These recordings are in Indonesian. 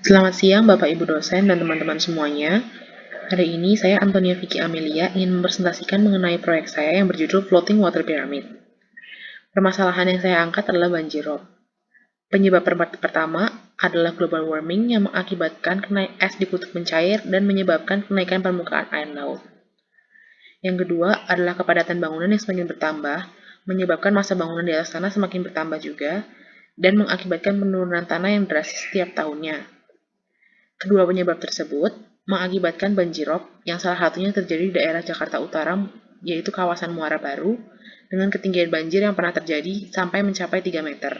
Selamat siang Bapak Ibu dosen dan teman-teman semuanya. Hari ini saya Antonia Vicky Amelia ingin mempresentasikan mengenai proyek saya yang berjudul Floating Water Pyramid. Permasalahan yang saya angkat adalah banjir rob. Penyebab pertama adalah global warming yang mengakibatkan es di kutub mencair dan menyebabkan kenaikan permukaan air laut. Yang kedua adalah kepadatan bangunan yang semakin bertambah, menyebabkan massa bangunan di atas tanah semakin bertambah juga, dan mengakibatkan penurunan tanah yang drastis setiap tahunnya. Kedua penyebab tersebut mengakibatkan banjirop yang salah satunya terjadi di daerah Jakarta Utara, yaitu kawasan Muara Baru, dengan ketinggian banjir yang pernah terjadi sampai mencapai 3 meter.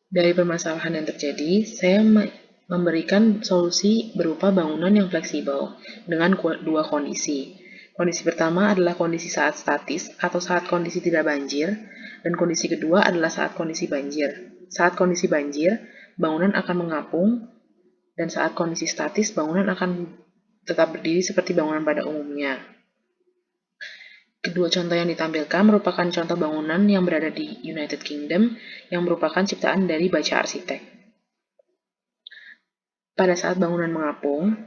Dari permasalahan yang terjadi, saya memberikan solusi berupa bangunan yang fleksibel dengan dua kondisi. Kondisi pertama adalah kondisi saat statis atau saat kondisi tidak banjir, dan kondisi kedua adalah saat kondisi banjir. Saat kondisi banjir, bangunan akan mengapung, dan saat kondisi statis, bangunan akan tetap berdiri seperti bangunan pada umumnya. Kedua contoh yang ditampilkan merupakan contoh bangunan yang berada di United Kingdom yang merupakan ciptaan dari Baca Arsitek. Pada saat bangunan mengapung,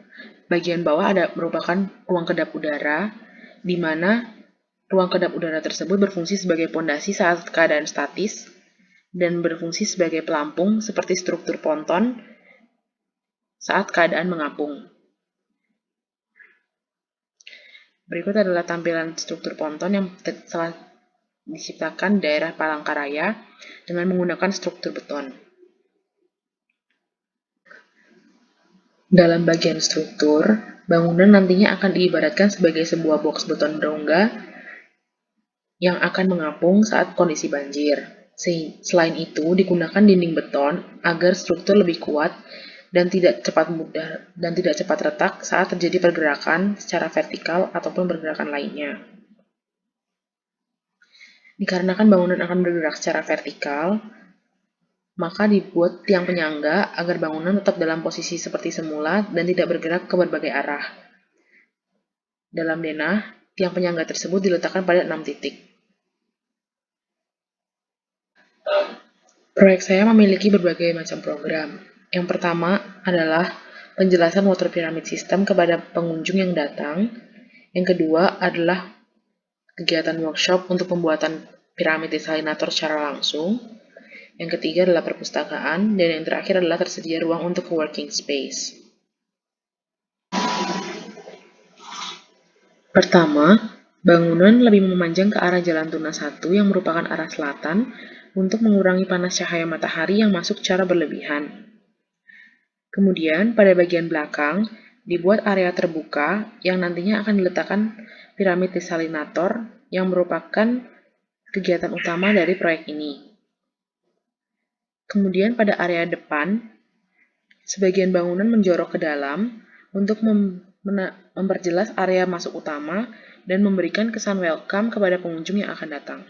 bagian bawah merupakan ruang kedap udara, di mana ruang kedap udara tersebut berfungsi sebagai pondasi saat keadaan statis dan berfungsi sebagai pelampung seperti struktur ponton saat keadaan mengapung. Berikut adalah tampilan struktur ponton yang telah diciptakan di daerah Palangkaraya dengan menggunakan struktur beton. Dalam bagian struktur, bangunan nantinya akan diibaratkan sebagai sebuah box beton berongga yang akan mengapung saat kondisi banjir. Selain itu, digunakan dinding beton agar struktur lebih kuat dan tidak cepat retak saat terjadi pergerakan secara vertikal ataupun pergerakan lainnya. Dikarenakan bangunan akan bergerak secara vertikal, maka dibuat tiang penyangga agar bangunan tetap dalam posisi seperti semula dan tidak bergerak ke berbagai arah. Dalam denah, tiang penyangga tersebut diletakkan pada 6 titik. Proyek saya memiliki berbagai macam program. Yang pertama adalah penjelasan water pyramid system kepada pengunjung yang datang. Yang kedua adalah kegiatan workshop untuk pembuatan piramid desalinator secara langsung. Yang ketiga adalah perpustakaan, dan yang terakhir adalah tersedia ruang untuk co-working space. Pertama, bangunan lebih memanjang ke arah Jalan Tuna 1 yang merupakan arah selatan untuk mengurangi panas cahaya matahari yang masuk secara berlebihan. Kemudian, pada bagian belakang, dibuat area terbuka yang nantinya akan diletakkan piramid desalinator yang merupakan kegiatan utama dari proyek ini. Kemudian pada area depan, sebagian bangunan menjorok ke dalam untuk memperjelas area masuk utama dan memberikan kesan welcome kepada pengunjung yang akan datang.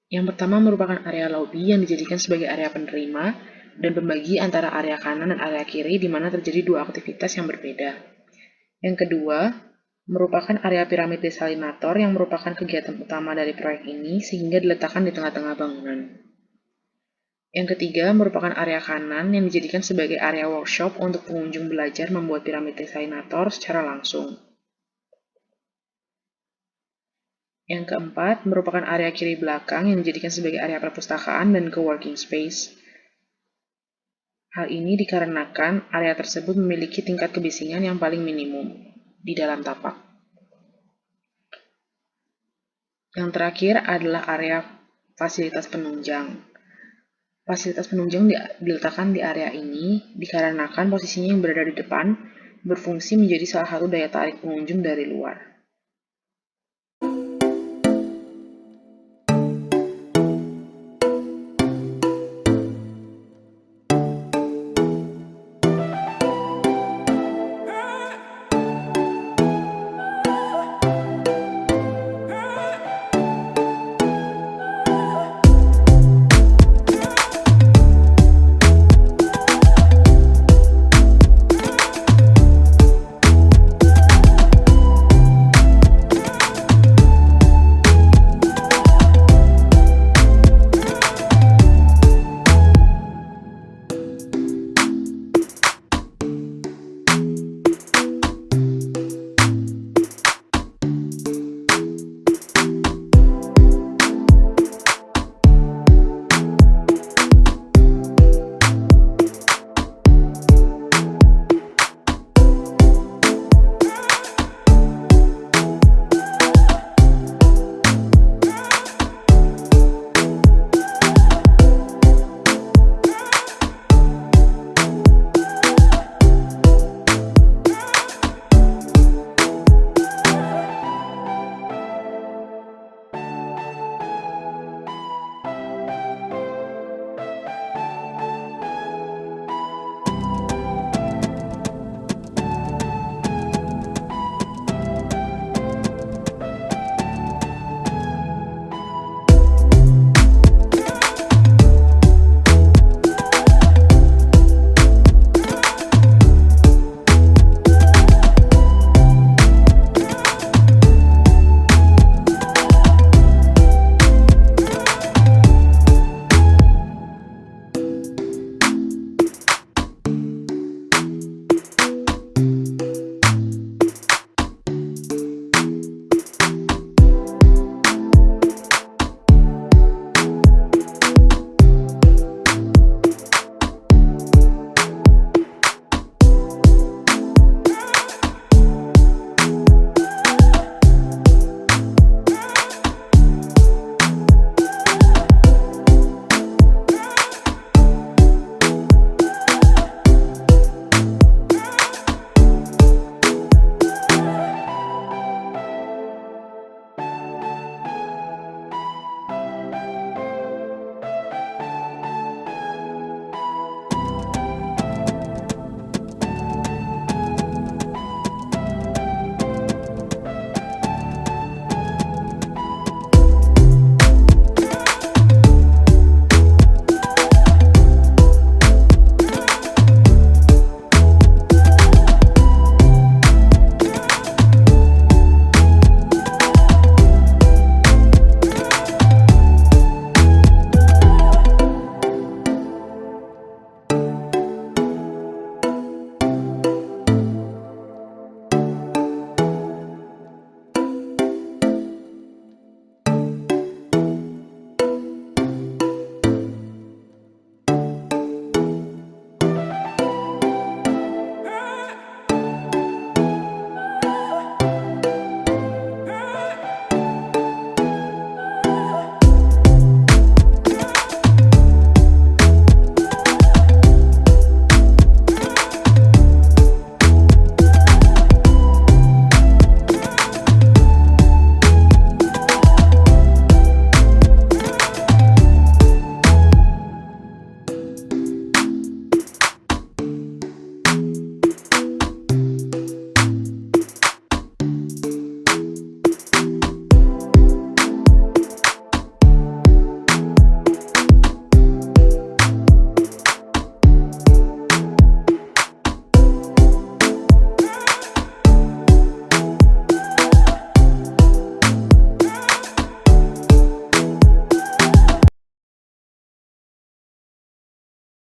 Yang pertama merupakan area lobby yang dijadikan sebagai area penerima dan pembagi antara area kanan dan area kiri di mana terjadi dua aktivitas yang berbeda. Yang kedua, merupakan area piramid desalinator yang merupakan kegiatan utama dari proyek ini sehingga diletakkan di tengah-tengah bangunan. Yang ketiga merupakan area kanan yang dijadikan sebagai area workshop untuk pengunjung belajar membuat piramid desalinator secara langsung. Yang keempat merupakan area kiri belakang yang dijadikan sebagai area perpustakaan dan co-working space. Hal ini dikarenakan area tersebut memiliki tingkat kebisingan yang paling minimum di dalam tapak. Yang terakhir adalah area fasilitas penunjang. Fasilitas penunjang diletakkan di area ini dikarenakan posisinya yang berada di depan berfungsi menjadi salah satu daya tarik pengunjung dari luar.